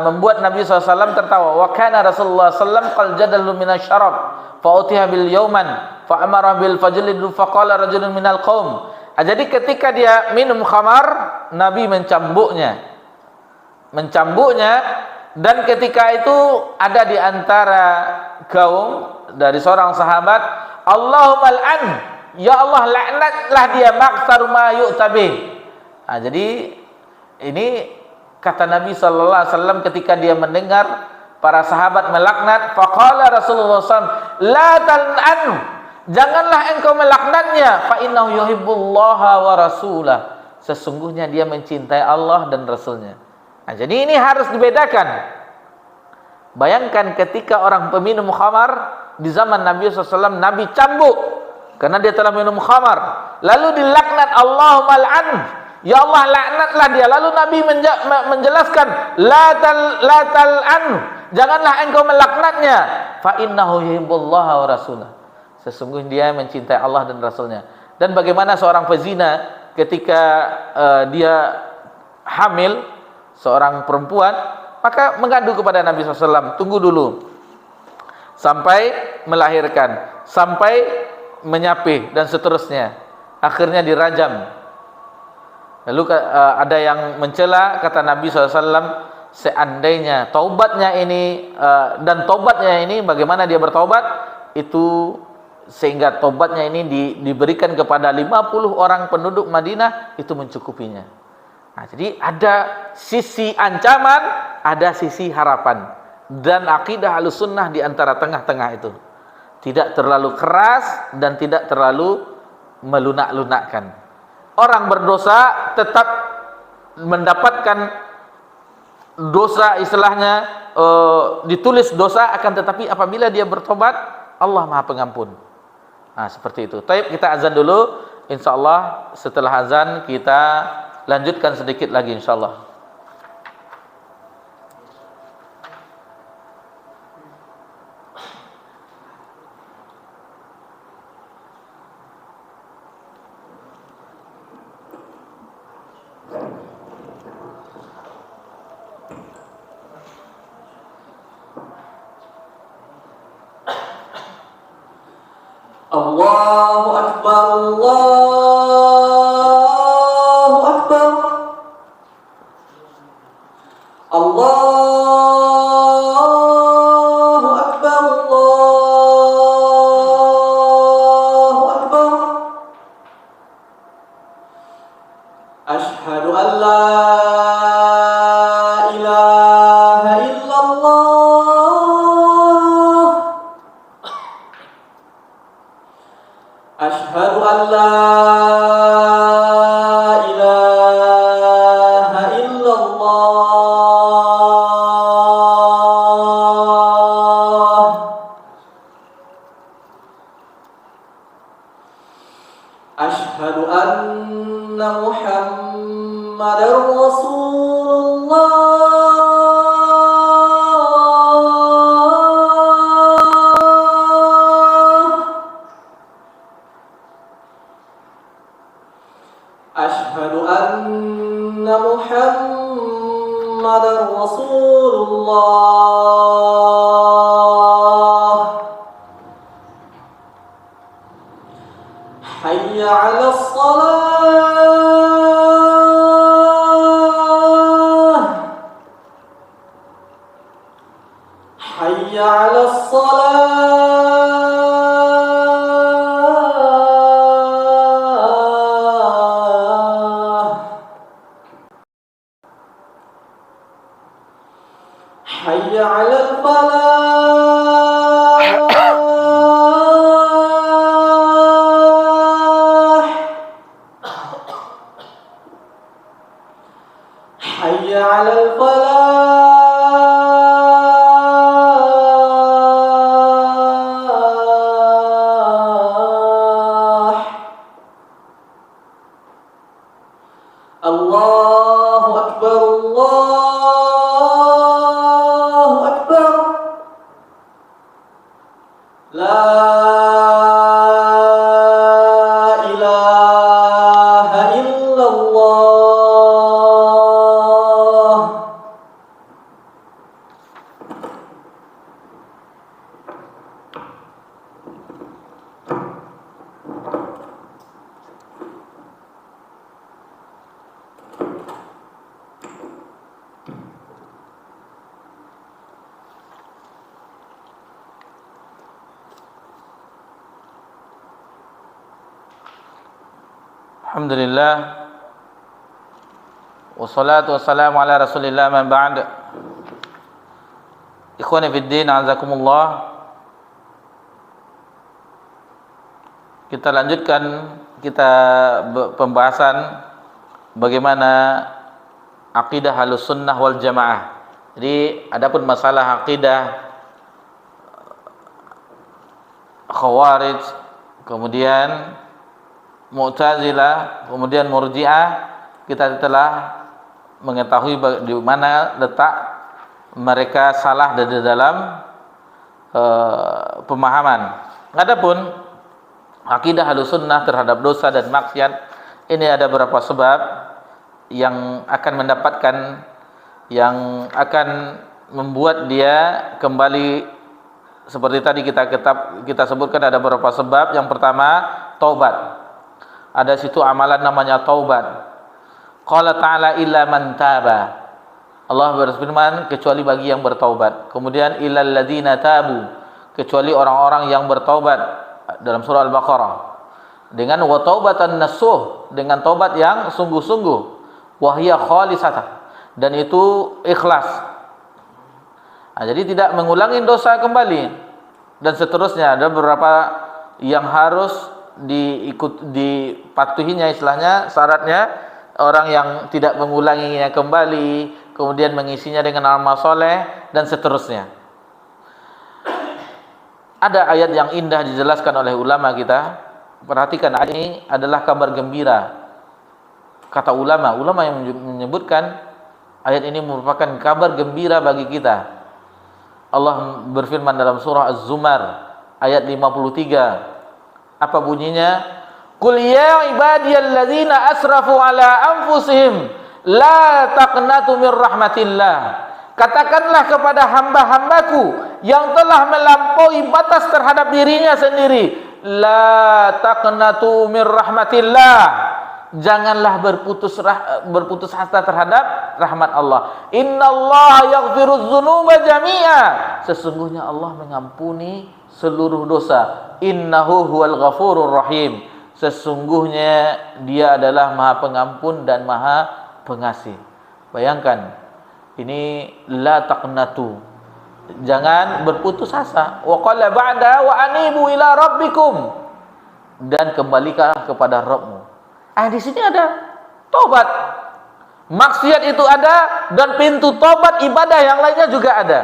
membuat Nabi SAW tertawa. Wa kana Rasulullah SAW qal jadalu minasyarab fa utiha bil yauman fa amara bil fajlidu fa qala rajulun minal qaum. Jadi ketika dia minum khamar, Nabi mencambuknya, dan ketika itu ada di antara kaum dari seorang sahabat, Allahumma al'an, ya Allah laknatlah dia maktsar ma yu'tabi. Jadi ini kata Nabi sallallahu alaihi wasallam ketika dia mendengar para sahabat melaknat, faqala Rasulullah SAW, la tal'anhu, janganlah engkau melaknatnya, fa innahu yuhibbullaha wa rasulah, sesungguhnya dia mencintai Allah dan Rasulnya. Jadi ini harus dibedakan. Bayangkan ketika orang peminum khamar di zaman Nabi SAW, Nabi cambuk karena dia telah minum khamar. Lalu dilaknat, Allahumma al'an, ya Allah laknatlah dia. Lalu Nabi menjelaskan, la tal'an, janganlah engkau melaknatnya, fa innahu yuhibbullaha wa rasulah, sesungguhnya dia mencintai Allah dan Rasulnya. Dan bagaimana seorang pezina ketika dia hamil, seorang perempuan, maka mengadu kepada Nabi SAW, tunggu dulu sampai melahirkan, sampai menyapih dan seterusnya, akhirnya dirajam. Lalu ada yang mencela, kata Nabi SAW, seandainya taubatnya ini dan taubatnya ini, bagaimana dia bertaubat itu, sehingga taubatnya ini diberikan kepada 50 orang penduduk Madinah, itu mencukupinya. Nah, jadi ada sisi ancaman, ada sisi harapan. Dan akidah Ahlussunnah di antara tengah-tengah itu, tidak terlalu keras dan tidak terlalu melunak-lunakkan. Orang berdosa tetap mendapatkan dosa, istilahnya ditulis dosa, akan tetapi apabila dia bertobat, Allah Maha Pengampun. Nah, seperti itu. Taib, kita azan dulu. Insyaallah setelah azan kita lanjutkan sedikit lagi insyaallah. Allahu Akbar, Allahu Akbar, Allahu Akbar, Allahu Akbar. Asyhadu an la ilaha illallah. Asyhadu an la ilaha illallah. Asyhadu anna Muhammadar Rasulullah. Asyhadu anna Muhammadar Rasulullah. Hayya 'alas shalah. Hayya 'alas shalah. Hayya 'alal falah. Hayya 'alal falah. Allahu Akbar, Allahu Akbar. La ilaha illallah. Alhamdulillah, wassalatu wassalamu ala rasulillah, man ba'd. Ikhwani fiddin, azakumullah. Kita lanjutkan pembahasan bagaimana akidah Ahlussunnah wal Jamaah. Jadi adapun masalah akidah Khawarij, kemudian Mu'tazilah, kemudian Murji'ah, kita telah mengetahui di mana letak mereka salah di dalam pemahaman. Adapun akidah Ahlussunnah terhadap dosa dan maksiat, ini ada beberapa sebab yang akan mendapatkan, yang akan membuat dia kembali seperti tadi kita sebutkan. Ada beberapa sebab. Yang pertama, taubat. Ada situ amalan namanya taubat. Qala ta'ala illa man taba. Allah berfirman, kecuali bagi yang bertaubat. Kemudian illal ladzina tabu, kecuali orang-orang yang bertaubat dalam surah Al-Baqarah. Dengan wa taubatan nasuh, dengan taubat yang sungguh-sungguh. Wa hiya khalisatan, dan itu ikhlas. Nah, jadi tidak mengulangi dosa kembali dan seterusnya. Ada beberapa yang harus dipatuhinya, istilahnya syaratnya. Orang yang tidak mengulanginya kembali, kemudian mengisinya dengan amal soleh dan seterusnya. Ada ayat yang indah dijelaskan oleh ulama kita. Perhatikan, ayat ini adalah kabar gembira. Kata ulama yang menyebutkan ayat ini merupakan kabar gembira bagi kita. Allah berfirman dalam surah Az-Zumar ayat 53. Apa bunyinya? Qul ya ibadiyalladzina asrafu ala anfusihim la taqnatu mir rahmatillah. Katakanlah kepada hamba-hambaku yang telah melampaui batas terhadap dirinya sendiri, la taqnatu mir rahmatillah. Janganlah berputus asa terhadap rahmat Allah. Innallaha yaghfirudz dzunuba jami'a. Sesungguhnya Allah mengampuni seluruh dosa. Innahu huwal ghafurur rahim. Sesungguhnya Dia adalah Maha Pengampun dan Maha Pengasih. Bayangkan, ini la taqnatu. Jangan berputus asa. Wa qala ba'da wa anibu ila rabbikum. Dan kembalikanlah kepada Rabbmu. Di sini ada tobat. Maksiat itu ada, dan pintu tobat ibadah yang lainnya juga ada.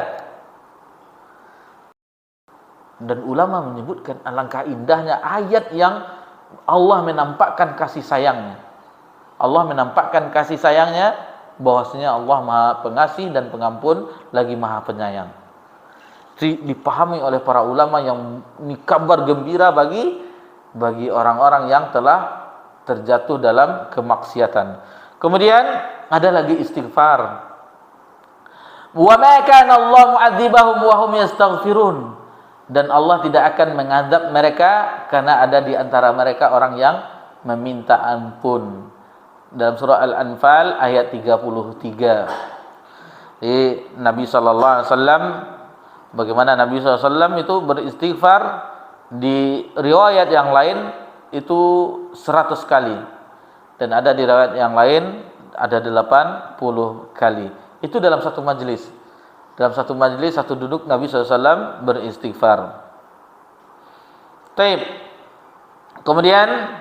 Dan ulama menyebutkan alangkah indahnya ayat yang Allah menampakkan kasih sayangnya. Allah menampakkan kasih sayangnya, bahwasanya Allah Maha Pengasih dan Pengampun lagi Maha Penyayang. Dipahami oleh para ulama yang ini kabar gembira bagi orang-orang yang telah terjatuh dalam kemaksiatan. Kemudian ada lagi istighfar. Wa ma kana Allah mu'adzibahum wa hum yastaghfirun. Dan Allah tidak akan mengadab mereka karena ada di antara mereka orang yang meminta ampun. Dalam surah Al-Anfal ayat 33. Jadi Nabi sallallahu alaihi wasallam, bagaimana Nabi sallallahu alaihi wasallam itu beristighfar, di riwayat yang lain itu 100 kali. Dan ada di riwayat yang lain ada 80 kali. Itu dalam satu majelis. Dalam satu majelis, satu duduk, Nabi SAW beristighfar. Taib. Kemudian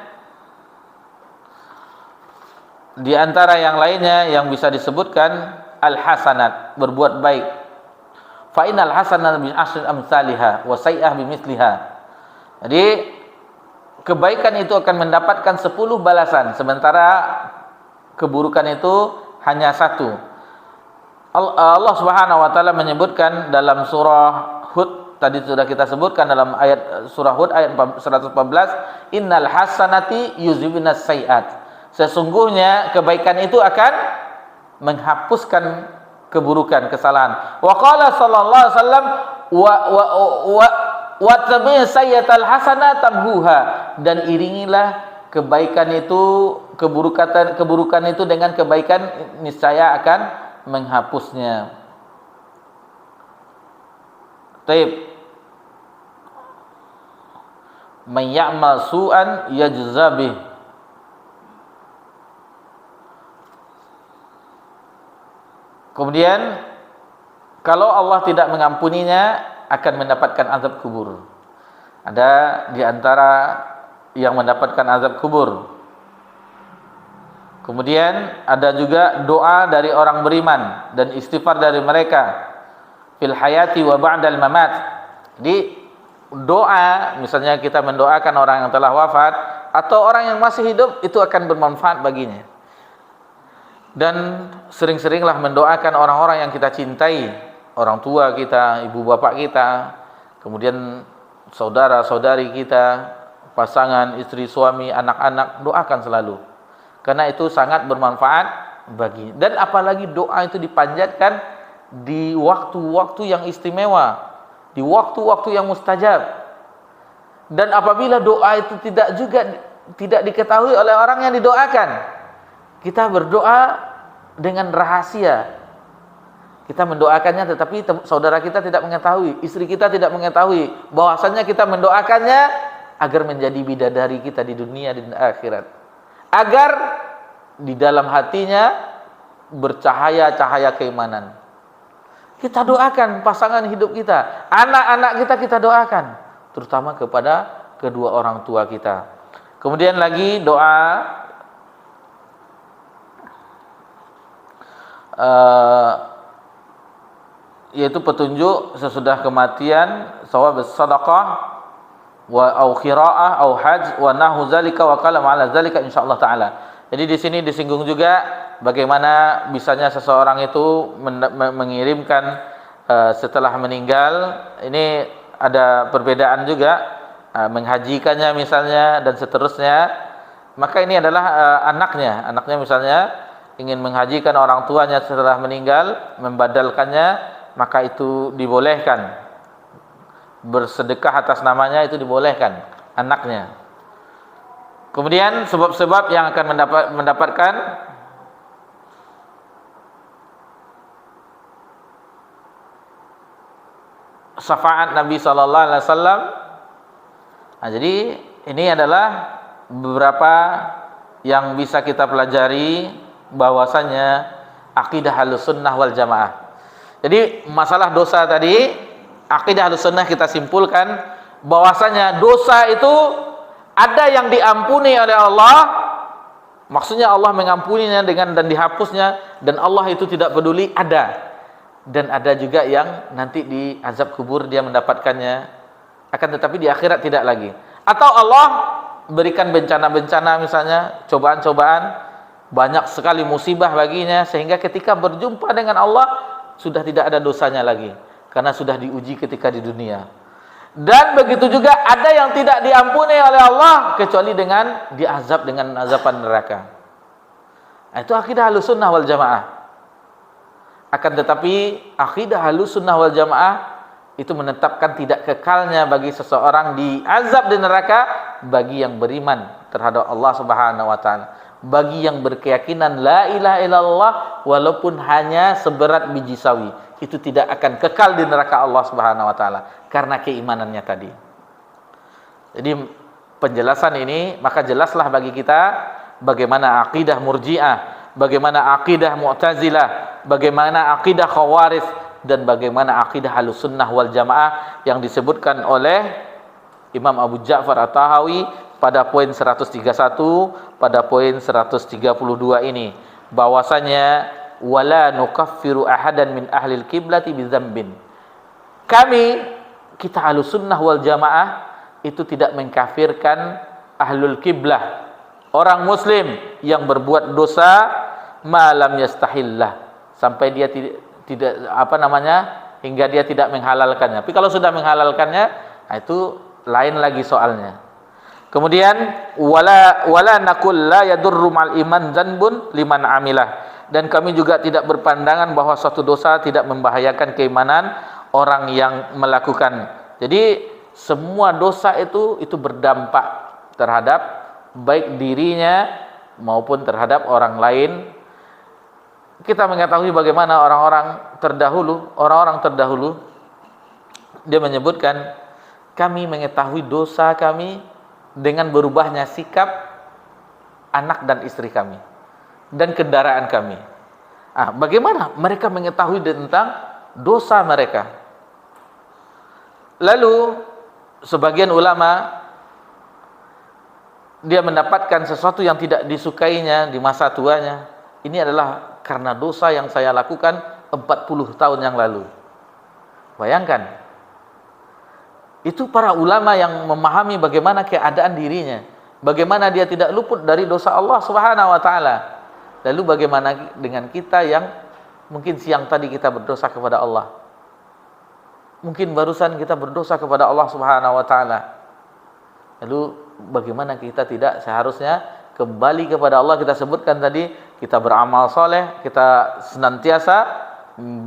di antara yang lainnya yang bisa disebutkan al-hasanat, berbuat baik. Fa innal hasanata bi asyri amsalihha wa sayyi'ah bimithliha. Jadi kebaikan itu akan mendapatkan 10 balasan, sementara keburukan itu hanya 1. Allah Subhanahu wa taala menyebutkan dalam surah Hud, tadi sudah kita sebutkan dalam ayat surah Hud ayat 114, innal hasanati yuzhibunas sayiat. Sesungguhnya kebaikan itu akan menghapuskan keburukan, kesalahan. Wa qala sallallahu alaihi wasallam wa tabi sayyatal hasanah tamhuha, dan iringilah kebaikan itu, keburukan itu dengan kebaikan, niscaya akan menghapusnya. Taib. Man ya'mal su'an yajza bih. Kemudian kalau Allah tidak mengampuninya, akan mendapatkan azab kubur. Ada di antara yang mendapatkan azab kubur. Kemudian ada juga doa dari orang beriman dan istighfar dari mereka fil hayati wa ba'dal mamat. Jadi doa, misalnya kita mendoakan orang yang telah wafat atau orang yang masih hidup, itu akan bermanfaat baginya. Dan sering-seringlah mendoakan orang-orang yang kita cintai, orang tua kita, ibu bapak kita, kemudian saudara-saudari kita, pasangan, istri, suami, anak-anak, doakan selalu. Karena itu sangat bermanfaat bagi. Dan apalagi doa itu dipanjatkan di waktu-waktu yang istimewa, di waktu-waktu yang mustajab. Dan apabila doa itu tidak diketahui oleh orang yang didoakan, kita berdoa dengan rahasia. Kita mendoakannya tetapi saudara kita tidak mengetahui, istri kita tidak mengetahui bahwasannya kita mendoakannya agar menjadi bidadari kita di dunia dan akhirat. Agar di dalam hatinya bercahaya-cahaya keimanan. Kita doakan pasangan hidup kita, anak-anak kita doakan, terutama kepada kedua orang tua kita. Kemudian lagi doa yaitu petunjuk sesudah kematian, shawab sedekah wa au qiraah au hajj wa nahu zalika wa kalam ala zalika insyaallah taala. Jadi di sini disinggung juga bagaimana bisanya seseorang itu mengirimkan setelah meninggal. Ini ada perbedaan juga, menghajikannya misalnya dan seterusnya. Maka ini adalah anaknya misalnya ingin menghajikan orang tuanya setelah meninggal, membadalkannya, maka itu dibolehkan. Bersedekah atas namanya itu dibolehkan, anaknya. Kemudian sebab-sebab yang akan mendapatkan syafaat Nabi sallallahu alaihi wasallam. Nah, jadi ini adalah beberapa yang bisa kita pelajari bahwasanya akidah Ahlussunnah wal Jamaah. Jadi masalah dosa tadi, akidah Ahlussunnah kita simpulkan bahwasanya dosa itu ada yang diampuni oleh Allah, maksudnya Allah mengampuninya dan dihapusnya, dan Allah itu tidak peduli, ada. Dan ada juga yang nanti di azab kubur dia mendapatkannya, akan tetapi di akhirat tidak lagi. Atau Allah berikan bencana-bencana misalnya, cobaan-cobaan, banyak sekali musibah baginya, sehingga ketika berjumpa dengan Allah sudah tidak ada dosanya lagi, karena sudah diuji ketika di dunia. Dan begitu juga ada yang tidak diampuni oleh Allah kecuali dengan diazab dengan azaban neraka. Nah, itu akidah Ahlussunnah wal Jamaah. Akan tetapi akidah Ahlussunnah wal Jamaah itu menetapkan tidak kekalnya bagi seseorang diazab di neraka bagi yang beriman terhadap Allah Subhanahu wa taala. Bagi yang berkeyakinan la ilaha illallah walaupun hanya seberat biji sawi, itu tidak akan kekal di neraka Allah Subhanahu wa taala karena keimanannya tadi. Jadi penjelasan ini maka jelaslah bagi kita bagaimana akidah Murji'ah, bagaimana akidah Mu'tazilah, bagaimana akidah Khawarij, dan bagaimana akidah Ahlussunnah wal Jamaah yang disebutkan oleh Imam Abu Ja'far At-Tahawi pada poin 131, pada poin 132 ini, bahwasanya wala nukaffiru ahadan min ahlil kiblati bidzambin. Kita Ahlussunnah wal Jamaah itu tidak mengkafirkan ahlul kiblah, orang muslim yang berbuat dosa malam yastahillah, sampai dia tidak hingga dia tidak menghalalkannya. Tapi kalau sudah menghalalkannya, itu lain lagi soalnya. Kemudian wala naqul la yadurru mal iman dzanbun liman amilah, dan kami juga tidak berpandangan bahwa suatu dosa tidak membahayakan keimanan orang yang melakukan. Jadi semua dosa itu berdampak terhadap baik dirinya maupun terhadap orang lain. Kita mengetahui bagaimana orang-orang terdahulu dia menyebutkan, kami mengetahui dosa kami dengan berubahnya sikap anak dan istri kami dan kendaraan kami. Bagaimana mereka mengetahui tentang dosa mereka? Lalu sebagian ulama dia mendapatkan sesuatu yang tidak disukainya di masa tuanya. Ini adalah karena dosa yang saya lakukan 40 tahun yang lalu. Bayangkan, Itu para ulama yang memahami bagaimana keadaan dirinya, bagaimana dia tidak luput dari dosa Allah Subhanahu wa taala. Lalu bagaimana dengan kita yang mungkin siang tadi kita berdosa kepada Allah, mungkin barusan kita berdosa kepada Allah Subhanahu wa taala. Lalu bagaimana kita tidak seharusnya kembali kepada Allah? Kita sebutkan tadi, kita beramal soleh, kita senantiasa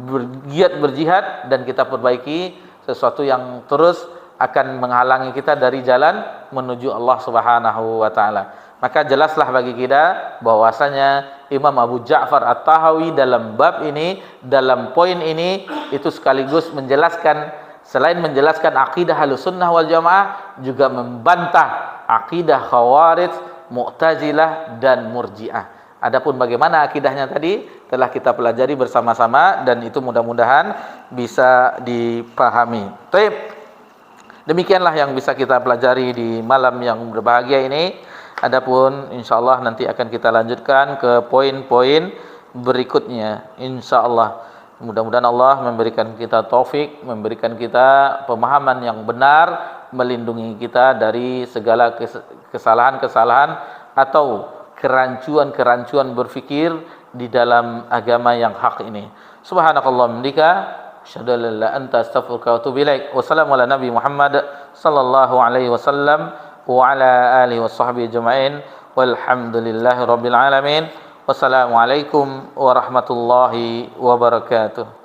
bergiat berjihad, dan kita perbaiki sesuatu yang terus akan menghalangi kita dari jalan menuju Allah Subhanahu wa taala. Maka jelaslah bagi kita bahwasanya Imam Abu Ja'far At-Tahawi dalam bab ini, dalam poin ini, itu sekaligus menjelaskan, selain menjelaskan akidah Ahlussunnah wal Jamaah, juga membantah akidah Khawarij, Mu'tazilah dan Murji'ah. Adapun bagaimana akidahnya tadi telah kita pelajari bersama-sama, dan itu mudah-mudahan bisa dipahami. Baik. Demikianlah yang bisa kita pelajari di malam yang berbahagia ini. Adapun insyaallah nanti akan kita lanjutkan ke poin-poin berikutnya insyaallah. Mudah-mudahan Allah memberikan kita taufik, memberikan kita pemahaman yang benar, melindungi kita dari segala kesalahan-kesalahan atau kerancuan-kerancuan berfikir di dalam agama yang hak ini. Subhanakallahumma bihamdika asyhadu an la ilaha illa anta astaghfiruka wa atubu ilaik. Wassalamu ala nabi Muhammad sallallahu alaihi wasallam wa ala alihi washabbihi ajma'in walhamdulillahi rabbil alamin. Wassalamualaikum warahmatullahi wabarakatuh.